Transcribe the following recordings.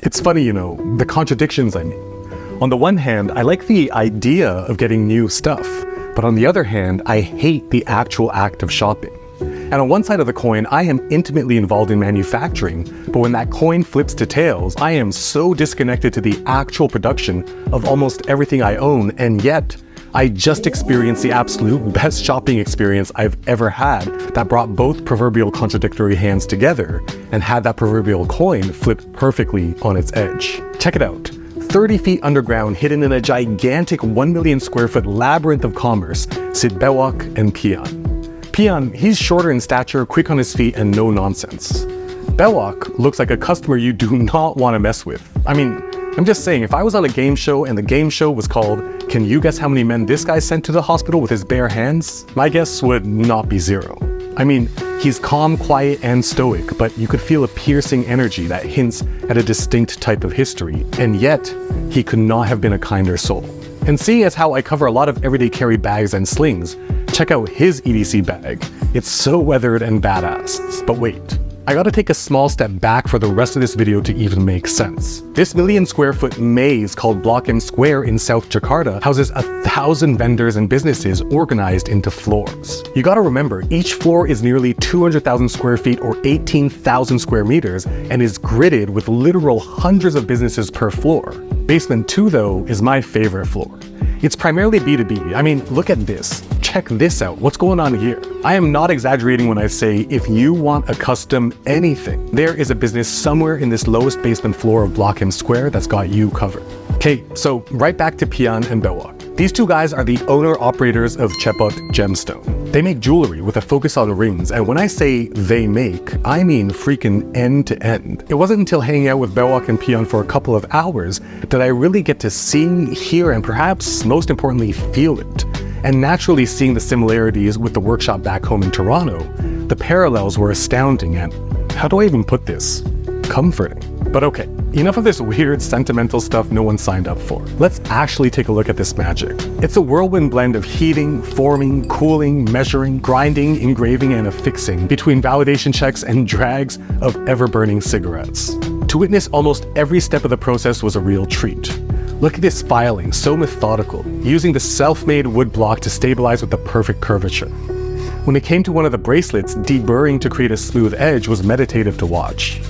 It's funny, the contradictions I mean. On the one hand, I like the idea of getting new stuff, but on the other hand, I hate the actual act of shopping. And on one side of the coin, I am intimately involved in manufacturing, but when that coin flips to tails, I am so disconnected to the actual production of almost everything I own, and yet, I just experienced the absolute best shopping experience I've ever had that brought both proverbial contradictory hands together and had that proverbial coin flip perfectly on its edge. Check it out. 30 feet underground, hidden in a gigantic 1 million square foot labyrinth of commerce, sit Bewak and Pian. Pian, he's shorter in stature, quick on his feet, and no nonsense. Bewak looks like a customer you do not want to mess with. I'm just saying, if I was on a game show and the game show was called, "Can you guess how many men this guy sent to the hospital with his bare hands?" my guess would not be 0. He's calm, quiet, and stoic, but you could feel a piercing energy that hints at a distinct type of history, and yet, he could not have been a kinder soul. And seeing as how I cover a lot of everyday carry bags and slings, check out his EDC bag. It's so weathered and badass. But wait. I gotta take a small step back for the rest of this video to even make sense. This 1 million square foot maze called Blok M Square in South Jakarta houses 1,000 vendors and businesses organized into floors. You gotta remember, each floor is nearly 200,000 square feet or 18,000 square meters and is gridded with literal hundreds of businesses per floor. Basement 2 though is my favorite floor. It's primarily B2B. Look at this. Check this out. What's going on here? I am not exaggerating when I say if you want a custom anything, there is a business somewhere in this lowest basement floor of Blok M Square that's got you covered. Okay, so right back to Pian and Bewak. These two guys are the owner-operators of Chepot Gemstone. They make jewelry with a focus on rings, and when I say they make, I mean freaking end to end. It wasn't until hanging out with Bewak and Pian for a couple of hours that I really get to see, hear, and perhaps most importantly, feel it. And naturally seeing the similarities with the workshop back home in Toronto, the parallels were astounding and, how do I even put this? Comforting. But okay, enough of this weird sentimental stuff no one signed up for. Let's actually take a look at this magic. It's a whirlwind blend of heating, forming, cooling, measuring, grinding, engraving, and affixing between validation checks and drags of ever-burning cigarettes. To witness almost every step of the process was a real treat. Look at this filing, so methodical, using the self-made wood block to stabilize with the perfect curvature. When it came to one of the bracelets, deburring to create a smooth edge was meditative to watch.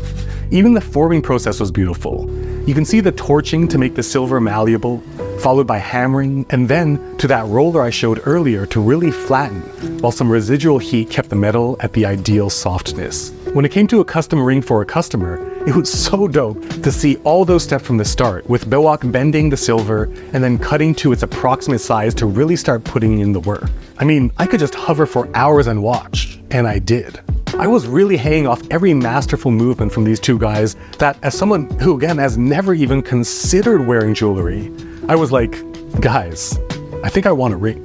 Even the forming process was beautiful. You can see the torching to make the silver malleable, followed by hammering, and then to that roller I showed earlier to really flatten, while some residual heat kept the metal at the ideal softness. When it came to a custom ring for a customer, it was so dope to see all those steps from the start, with Bewak bending the silver and then cutting to its approximate size to really start putting in the work. I could just hover for hours and watch, and I did. I was really hanging off every masterful movement from these two guys that, as someone who again has never even considered wearing jewelry, I was like, guys, I think I want a ring.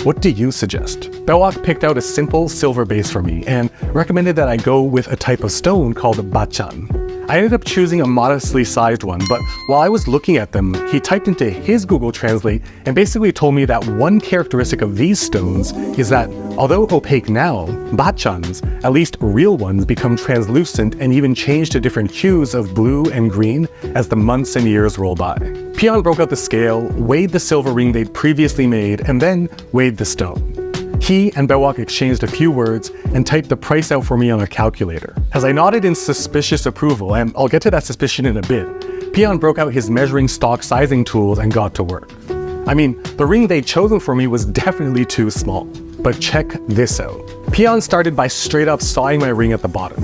What do you suggest? Bewak picked out a simple silver base for me and recommended that I go with a type of stone called bachan. I ended up choosing a modestly sized one, but while I was looking at them, he typed into his Google Translate and basically told me that one characteristic of these stones is that, although opaque now, bachans, at least real ones, become translucent and even change to different hues of blue and green as the months and years roll by. Pian broke out the scale, weighed the silver ring they'd previously made, and then weighed the stone. He and Bewak exchanged a few words and typed the price out for me on a calculator. As I nodded in suspicious approval, and I'll get to that suspicion in a bit, Pian broke out his measuring stock sizing tools and got to work. The ring they'd chosen for me was definitely too small. But check this out. Pian started by straight up sawing my ring at the bottom.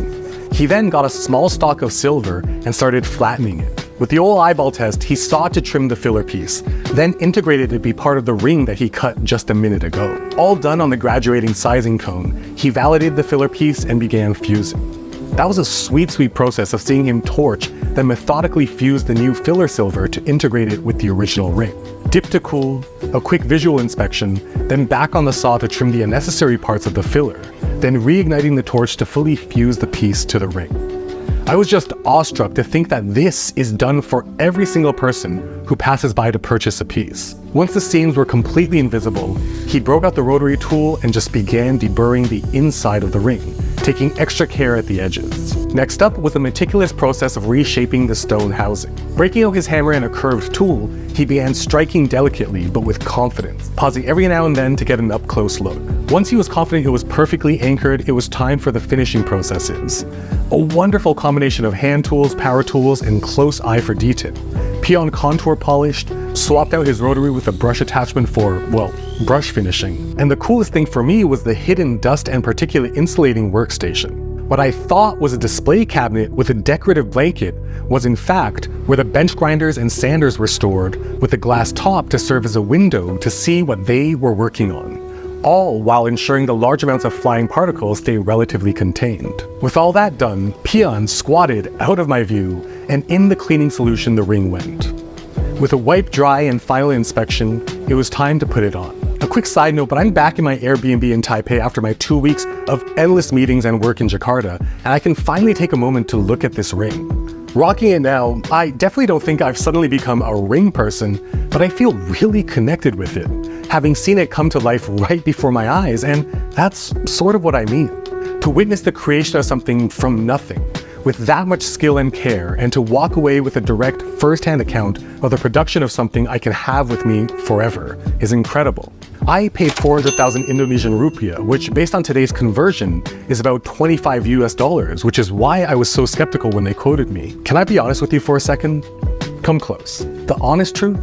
He then got a small stock of silver and started flattening it. With the old eyeball test, he sought to trim the filler piece, then integrated it to be part of the ring that he cut just a minute ago. All done on the graduating sizing cone, he validated the filler piece and began fusing. That was a sweet process of seeing him torch, then methodically fuse the new filler silver to integrate it with the original ring. Dip to cool, a quick visual inspection, then back on the saw to trim the unnecessary parts of the filler, then reigniting the torch to fully fuse the piece to the ring. I was just awestruck to think that this is done for every single person who passes by to purchase a piece. Once the seams were completely invisible, he broke out the rotary tool and just began deburring the inside of the ring, taking extra care at the edges. Next up was the meticulous process of reshaping the stone housing. Breaking out his hammer and a curved tool, he began striking delicately but with confidence, pausing every now and then to get an up-close look. Once he was confident it was perfectly anchored, it was time for the finishing processes. A wonderful combination of hand tools, power tools, and close eye for detail. Pian contour polished, swapped out his rotary with a brush attachment for, well, brush finishing. And the coolest thing for me was the hidden dust and particulate insulating workstation. What I thought was a display cabinet with a decorative blanket was in fact where the bench grinders and sanders were stored, with a glass top to serve as a window to see what they were working on. All while ensuring the large amounts of flying particles stay relatively contained. With all that done, Pian squatted out of my view, and in the cleaning solution the ring went. With a wipe dry and final inspection, it was time to put it on. A quick side note, but I'm back in my Airbnb in Taipei after my 2 weeks of endless meetings and work in Jakarta, and I can finally take a moment to look at this ring. Rocking it now, I definitely don't think I've suddenly become a ring person, but I feel really connected with it, having seen it come to life right before my eyes, and that's sort of what I mean. To witness the creation of something from nothing, with that much skill and care, and to walk away with a direct first-hand account of the production of something I can have with me forever is incredible. I paid 400,000 Indonesian rupiah, which based on today's conversion is about $25 US, which is why I was so skeptical when they quoted me. Can I be honest with you for a second? Come close. The honest truth?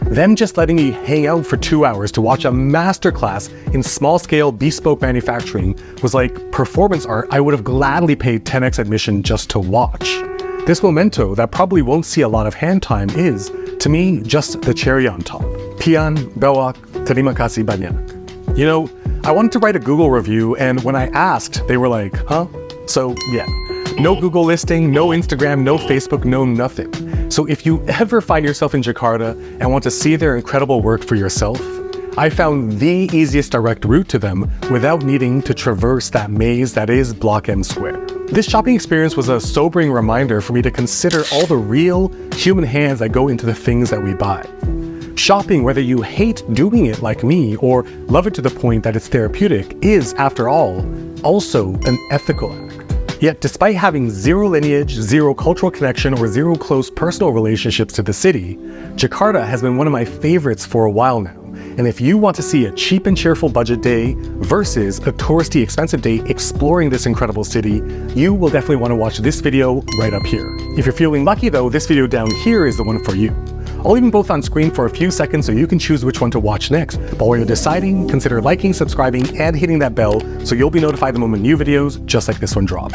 Them just letting me hang out for 2 hours to watch a masterclass in small-scale bespoke manufacturing was like performance art I would have gladly paid 10x admission just to watch. This memento that probably won't see a lot of hand time is, to me, just the cherry on top. Pian, Bewak, terima kasih banyak. You know, I wanted to write a Google review, and when I asked, they were like, huh? So yeah, no Google listing, no Instagram, no Facebook, no nothing. So if you ever find yourself in Jakarta and want to see their incredible work for yourself, I found the easiest direct route to them without needing to traverse that maze that is Block M Square. This shopping experience was a sobering reminder for me to consider all the real human hands that go into the things that we buy. Shopping, whether you hate doing it like me or love it to the point that it's therapeutic, is, after all, also an ethical act. Yet despite having zero lineage, zero cultural connection, or zero close personal relationships to the city, Jakarta has been one of my favorites for a while now. And if you want to see a cheap and cheerful budget day versus a touristy expensive day exploring this incredible city, you will definitely want to watch this video right up here. If you're feeling lucky though, this video down here is the one for you. I'll leave them both on screen for a few seconds so you can choose which one to watch next. But while you're deciding, consider liking, subscribing, and hitting that bell so you'll be notified the moment new videos just like this one drop.